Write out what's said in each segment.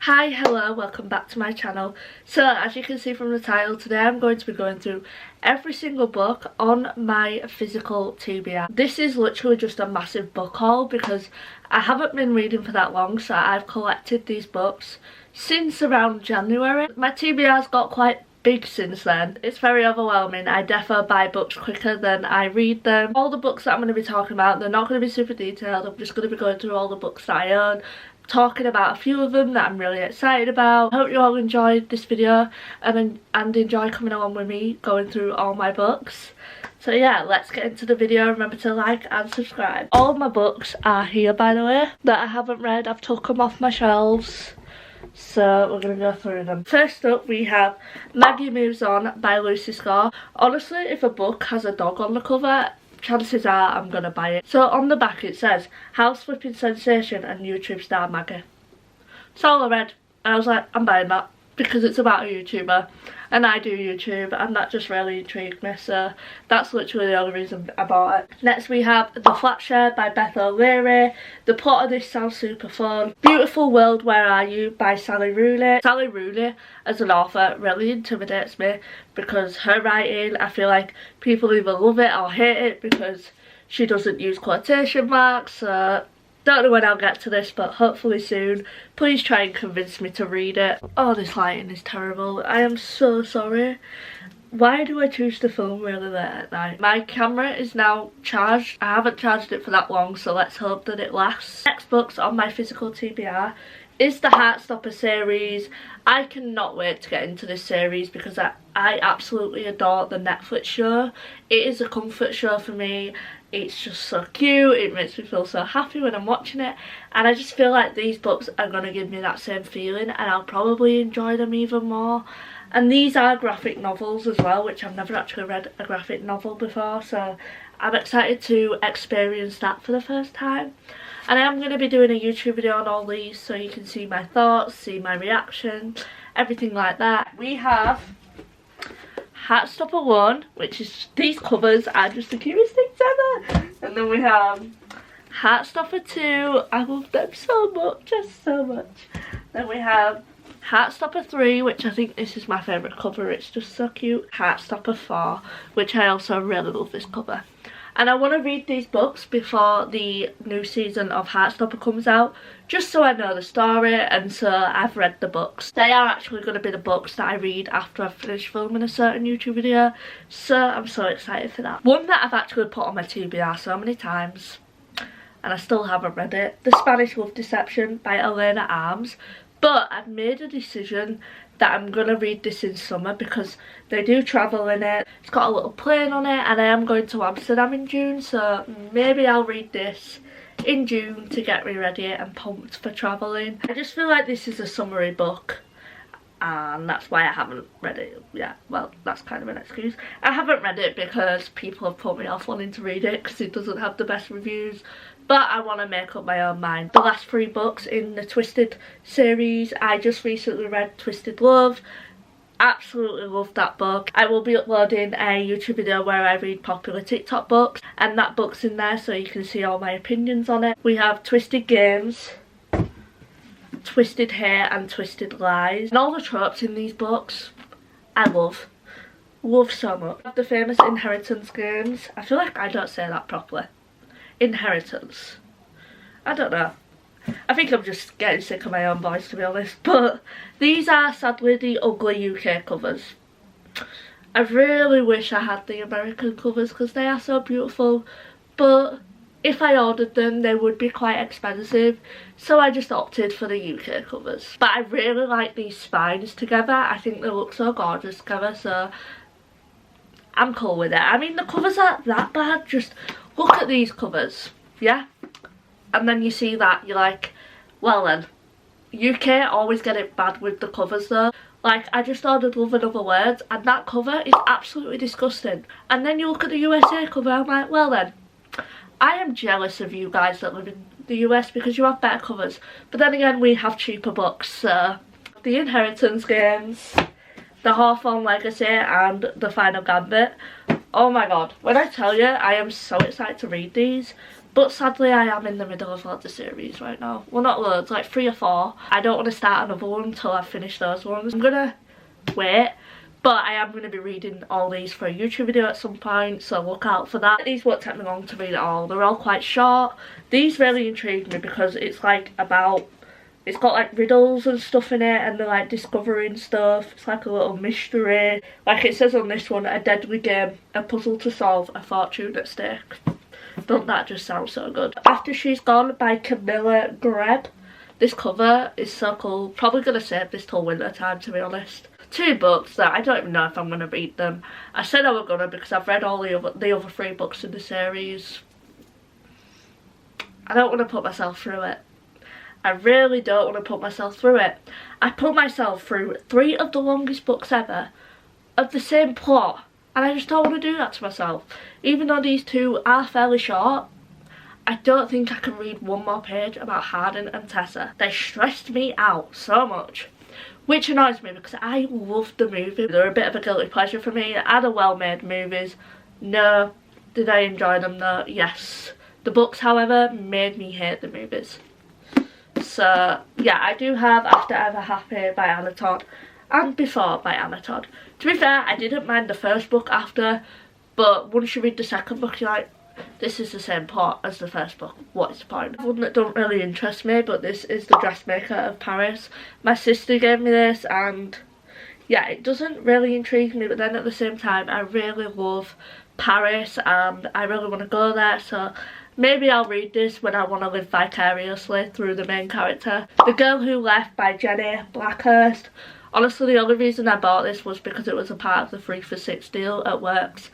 Hi, hello, welcome back to my channel. So as you can see from the title, today I'm going to be going through every single book on my physical TBR. This is literally just a massive book haul because I haven't been reading for that long, so I've collected these books since around January. My TBR's got quite big since then. It's very overwhelming. I defo buy books quicker than I read them. All the books that I'm going to be talking about, they're not going to be super detailed. I'm just going to be going through all the books that I own, talking about a few of them that I'm really excited about. I hope you all enjoyed this video and enjoy coming along with me going through all my books. So yeah, let's get into the video. Remember to like and subscribe. All my books are here, by the way, that I haven't read. I've took them off my shelves, so we're going to go through them. First up we have Maggie Moves On by Lucy Score. Honestly, if a book has a dog on the cover, chances are I'm gonna buy it. So on the back it says house flipping sensation and YouTube star Maggie. So all I read and I was like, I'm buying that because it's about a YouTuber and I do YouTube, and that just really intrigued me, so that's literally the only reason I bought it. Next we have The Flat Share by Beth O'Leary. The plot of this sounds super fun. Beautiful World, Where Are You by Sally Rooney. Sally Rooney as an author really intimidates me because her writing, I feel like people either love it or hate it because she doesn't use quotation marks, so don't know when I'll get to this, but hopefully soon. Please try and convince me to read it. Oh, this lighting is terrible. I am so sorry. Why do I choose to film really late at night? My camera is now charged. I haven't charged it for that long, so let's hope that it lasts. Next books on my physical TBR is the Heartstopper series. I cannot wait to get into this series because I absolutely adore the Netflix show. It is a comfort show for me. It's just so cute, it makes me feel so happy when I'm watching it, and I just feel like these books are going to give me that same feeling and I'll probably enjoy them even more. And these are graphic novels as well, which I've never actually read a graphic novel before, so I'm excited to experience that for the first time. And I am going to be doing a YouTube video on all these so you can see my thoughts, see my reaction, everything like that. We have Heartstopper 1, which is, these covers are just the cutest things ever. And then we have Heartstopper 2, I love them so much, just so much. Then we have Heartstopper 3, which I think this is my favourite cover, it's just so cute. Heartstopper 4, which I also really love this cover. And I want to read these books before the new season of Heartstopper comes out, just so I know the story and so I've read the books. They are actually going to be the books that I read after I've finished filming a certain YouTube video, so I'm so excited for that. One that I've actually put on my TBR so many times and I still haven't read it, The Spanish Love Deception by Elena Arms. But I've made a decision that I'm going to read this in summer because they do travel in it. It's got a little plane on it and I am going to Amsterdam in June, so maybe I'll read this in June to get me ready and pumped for travelling. I just feel like this is a summery book and that's why I haven't read it yet. Well, that's kind of an excuse. I haven't read it because people have put me off wanting to read it because it doesn't have the best reviews. But I want to make up my own mind. The last 3 books in the Twisted series, I just recently read Twisted Love. Absolutely loved that book. I will be uploading a YouTube video where I read popular TikTok books, and that book's in there so you can see all my opinions on it. We have Twisted Games, Twisted Hair and Twisted Lies. And all the tropes in these books, I love so much. The famous Inheritance Games. I feel like I don't say that properly. Inheritance. I don't know. I think I'm just getting sick of my own voice, to be honest. But these are sadly the ugly UK covers. I really wish I had the American covers because they are so beautiful. But if I ordered them, they would be quite expensive. So I just opted for the UK covers. But I really like these spines together. I think they look so gorgeous together. So I'm cool with it. I mean, the covers aren't that bad. Just look at these covers, yeah? And then you see that, you're like, well then. UK always get it bad with the covers though. Like, I just ordered Love and Other Words and that cover is absolutely disgusting. And then you look at the USA cover, I'm like, well then. I am jealous of you guys that live in the US because you have better covers. But then again, we have cheaper books, so. The Inheritance Games, The Hawthorne Legacy and The Final Gambit. Oh my god, when I tell you, I am so excited to read these. But sadly I am in the middle of loads of series right now. Well, not loads, like 3 or 4. I don't want to start another one until I've finished those ones. I'm gonna wait, but I am going to be reading all these for a YouTube video at some point, so look out for that. These won't take me long to read it all. They're all quite short. These really intrigue me because it's like about, it's got like riddles and stuff in it, and they're like discovering stuff. It's like a little mystery. Like it says on this one, a deadly game, a puzzle to solve, a fortune at stake. Don't that just sound so good? After She's Gone by Camilla Greb. This cover is so cool. Probably going to save this till winter time, to be honest. 2 books that I don't even know if I'm going to read them. I said I was going to because I've read all the other 3 books in the series. I don't want to put myself through it. I really don't want to put myself through it. I put myself through 3 of the longest books ever of the same plot, and I just don't want to do that to myself. Even though these 2 are fairly short, I don't think I can read 1 more page about Hardin and Tessa. They stressed me out so much. Which annoys me because I loved the movie. They're a bit of a guilty pleasure for me. Are they well-made movies? No. Did I enjoy them though? Yes. The books, however, made me hate the movies. So, yeah, I do have After Ever Happy by Anna Todd and Before by Anna Todd. To be fair, I didn't mind the first book After, but once you read the second book, you're like, this is the same plot as the first book. What is the point? One that don't really interest me, but this is The Dressmaker of Paris. My sister gave me this, and yeah, it doesn't really intrigue me, but then at the same time I really love Paris and I really want to go there, so maybe I'll read this when I want to live vicariously through the main character. The Girl Who Left by Jenny Blackhurst. Honestly, the only reason I bought this was because it was a part of the 3 for 6 deal at Works.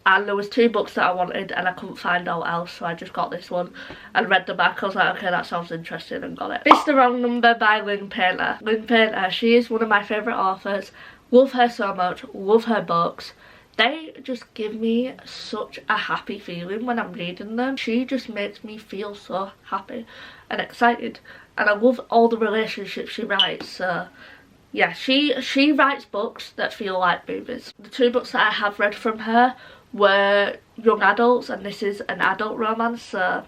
And there was 2 books that I wanted and I couldn't find all else, so I just got this one and read the back. I was like, okay, that sounds interesting, and got it. It's the Wrong Number by Lynn Painter. Lynn Painter, she is one of my favourite authors. Love her so much, love her books. They just give me such a happy feeling when I'm reading them. She just makes me feel so happy and excited. And I love all the relationships she writes, so yeah, she writes books that feel like movies. The 2 books that I have read from her were young adults, and this is an adult romance, so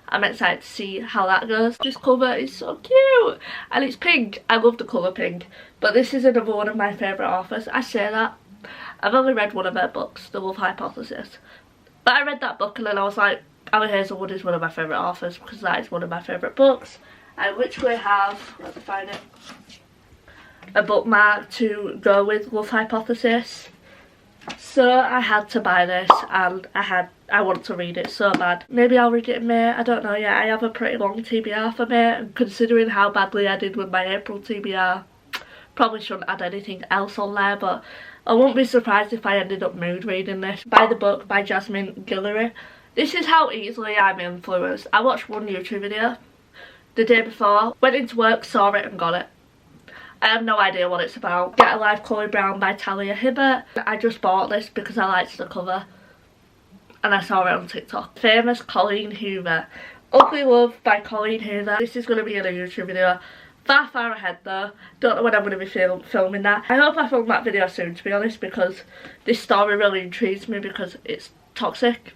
I'm excited to see how that goes. This cover is so cute and it's pink. I love the colour pink, but this is another one of my favourite authors. I say that. I've only read one of her books, The Love Hypothesis, but I read that book and then I was like, Ali Hazelwood is one of my favourite authors because that is one of my favourite books. I literally have, let me find it, a bookmark to go with Love Hypothesis. So I had to buy this and I want to read it so bad. Maybe I'll read it in May, I don't know yet. I have a pretty long TBR for May, and considering how badly I did with my April TBR, probably shouldn't add anything else on there, but I won't be surprised if I ended up mood reading this. By the Book by Jasmine Guillory. This is how easily I'm influenced. I watched one YouTube video the day before, went into work, saw it and got it. I have no idea what it's about. Get a Life Chloe Brown by Talia Hibbert. I just bought this because I liked the cover and I saw it on TikTok. Famous Colleen Hoover. Ugly Love by Colleen Hoover. This is going to be in a YouTube video. Far ahead though. Don't know when I'm going to be filming that. I hope I film that video soon, to be honest, because this story really intrigues me because it's toxic.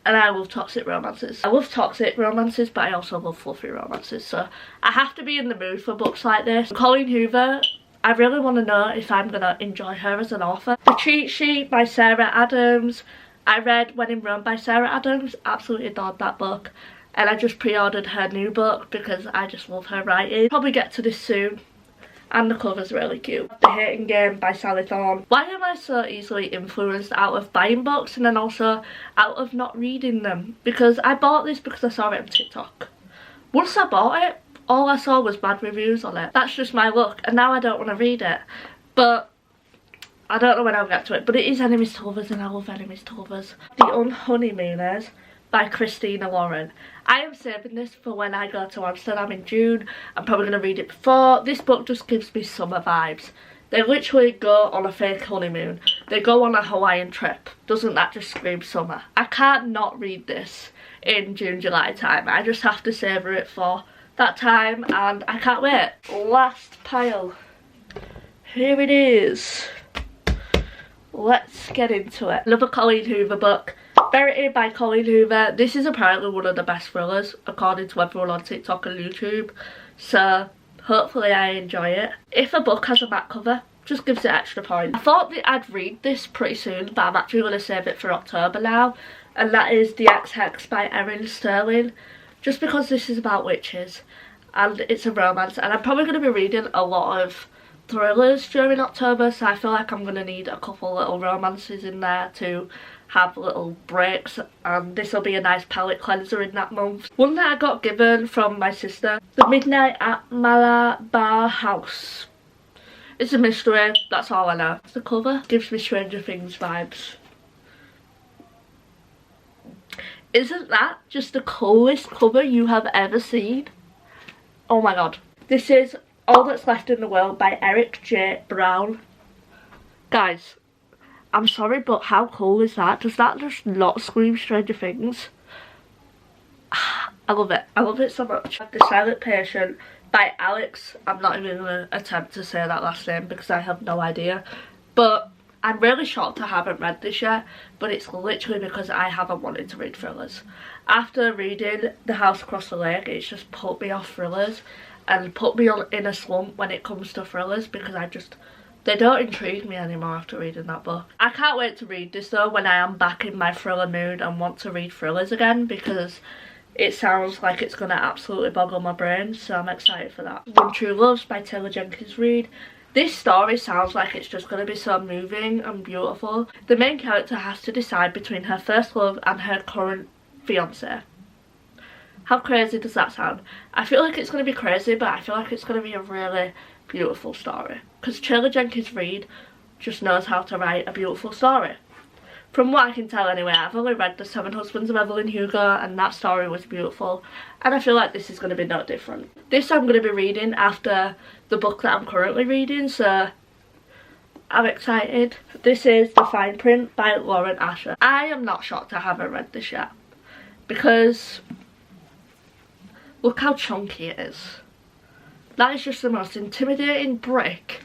And I love toxic romances. I love toxic romances, but I also love fluffy romances. So I have to be in the mood for books like this. Colleen Hoover, I really want to know if I'm going to enjoy her as an author. The Cheat Sheet by Sarah Adams. I read When in Rome by Sarah Adams. Absolutely adored that book. And I just pre-ordered her new book because I just love her writing. Probably get to this soon. And the cover's really cute. The Hating Game by Sally Thorne. Why am I so easily influenced out of buying books and then also out of not reading them? Because I bought this because I saw it on TikTok. Once I bought it, all I saw was bad reviews on it. That's just my luck, and now I don't want to read it. But I don't know when I'll get to it. But it is Enemies to Lovers and I love Enemies to Lovers. The Unhoneymooners by Christina Lauren. I am saving this for when I go to Amsterdam in June. I'm probably going to read it before. This book just gives me summer vibes. They literally go on a fake honeymoon. They go on a Hawaiian trip. Doesn't that just scream summer? I can't not read this in June, July time. I just have to savour it for that time and I can't wait. Last pile. Here it is. Let's get into it. Another Colleen Hoover book. Verity by Colleen Hoover. This is apparently one of the best thrillers according to everyone on TikTok and YouTube, so hopefully I enjoy it. If a book has a back cover, just gives it extra points. I thought that I'd read this pretty soon, but I'm actually going to save it for October now, and that is The Ex-Hex by Erin Sterling, just because this is about witches and it's a romance, and I'm probably going to be reading a lot of thrillers during October, so I feel like I'm going to need a couple little romances in there to have little breaks, and this will be a nice palette cleanser in that month. One that I got given from my sister, The Midnight at Malabar House. It's a mystery, that's all I know. The cover gives me Stranger Things vibes. Isn't that just the coolest cover you have ever seen? Oh my god. This is All That's Left in the World by Eric J. Brown. Guys, I'm sorry, but how cool is that? Does that just not scream Stranger Things? I love it. I love it so much. The Silent Patient by Alex. I'm not even going to attempt to say that last name because I have no idea. But I'm really shocked I haven't read this yet. But it's literally because I haven't wanted to read thrillers. After reading The House Across the Lake, it's just put me off thrillers. And put me in a slump when it comes to thrillers because they don't intrigue me anymore after reading that book. I can't wait to read this though when I am back in my thriller mood and want to read thrillers again, because it sounds like it's going to absolutely boggle my brain, so I'm excited for that. One True Loves by Taylor Jenkins Reid. This story sounds like it's just going to be so moving and beautiful. The main character has to decide between her first love and her current fiance. How crazy does that sound? I feel like it's going to be crazy, but I feel like it's going to be a really beautiful story. Because Taylor Jenkins Reid just knows how to write a beautiful story. From what I can tell anyway, I've only read The 7 Husbands of Evelyn Hugo and that story was beautiful. And I feel like this is going to be no different. This I'm going to be reading after the book that I'm currently reading, so I'm excited. This is The Fine Print by Lauren Asher. I am not shocked I haven't read this yet, because look how chunky it is. That is just the most intimidating brick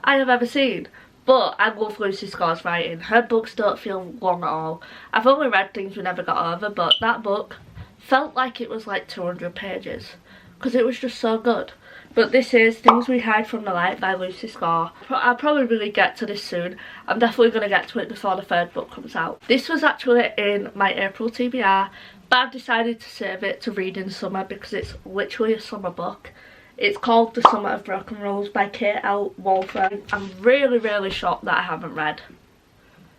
I have ever seen. But I love Lucy Score's writing. Her books don't feel long at all. I've only read Things We Never Got Over, but that book felt like it was like 200 pages because it was just so good. But this is Things We Hide from the Light by Lucy Score. I'll probably really get to this soon. I'm definitely going to get to it before the third book comes out. This was actually in my April TBR, but I've decided to save it to read in summer because it's literally a summer book. It's called The Summer of Broken Rules by Kate L. Walther. I'm really shocked that I haven't read,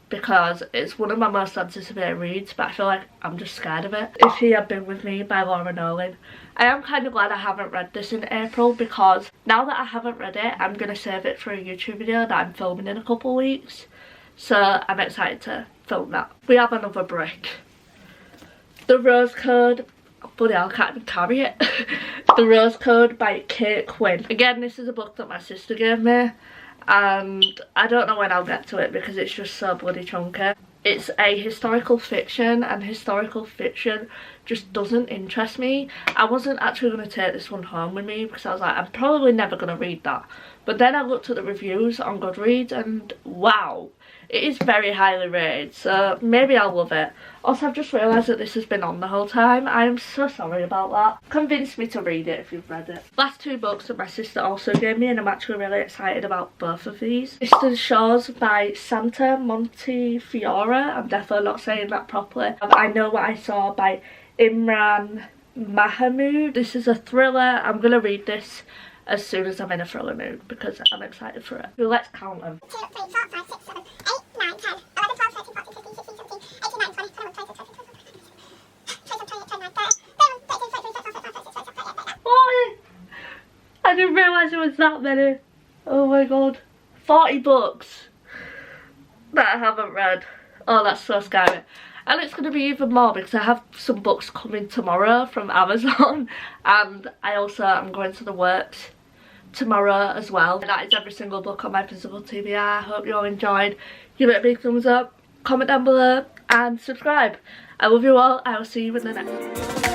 because it's one of my most anticipated reads, but I feel like I'm just scared of it. If He Had Been With Me by Laura Nolan. I am kind of glad I haven't read this in April, because now that I haven't read it, I'm going to save it for a YouTube video that I'm filming in a couple of weeks. So I'm excited to film that. We have another brick. The Rose Code. Bloody hell, I can't even carry it. The Rose Code by Kate Quinn. Again, this is a book that my sister gave me, and I don't know when I'll get to it because it's just so bloody chunky. It's a historical fiction, and historical fiction just doesn't interest me. I wasn't actually going to take this one home with me because I was like, I'm probably never going to read that. But then I looked at the reviews on Goodreads and wow, it is very highly rated, so maybe I'll love it. Also, I've just realised that this has been on the whole time. I am so sorry about that. Convince me to read it if you've read it. Last two books that my sister also gave me, and I'm actually really excited about both of these. Distant Shores by Santa Montefiore. I'm definitely not saying that properly. I Know What I Saw by Imran Mahmood. This is a thriller. I'm going to read this as soon as I'm in a thriller mood because I'm excited for it. So let's count them. 2, 3, 4, 5, 6, 7, 8, 9, 10, 11, 12, 13, 14, 15, 16, 17, 18, 19, 20, 21, 22, 23, 24, 25, 26, 27, 28, 29, 30. Boy! I didn't realise it was that many. Oh my god. 40 books that I haven't read. Oh, that's so scary. And it's going to be even more because I have some books coming tomorrow from Amazon, and I also am going to the works tomorrow as well. And that is every single book on my physical TBR. I hope you all enjoyed. Give it a big thumbs up, comment down below and subscribe. I love you all. I will see you in the next one.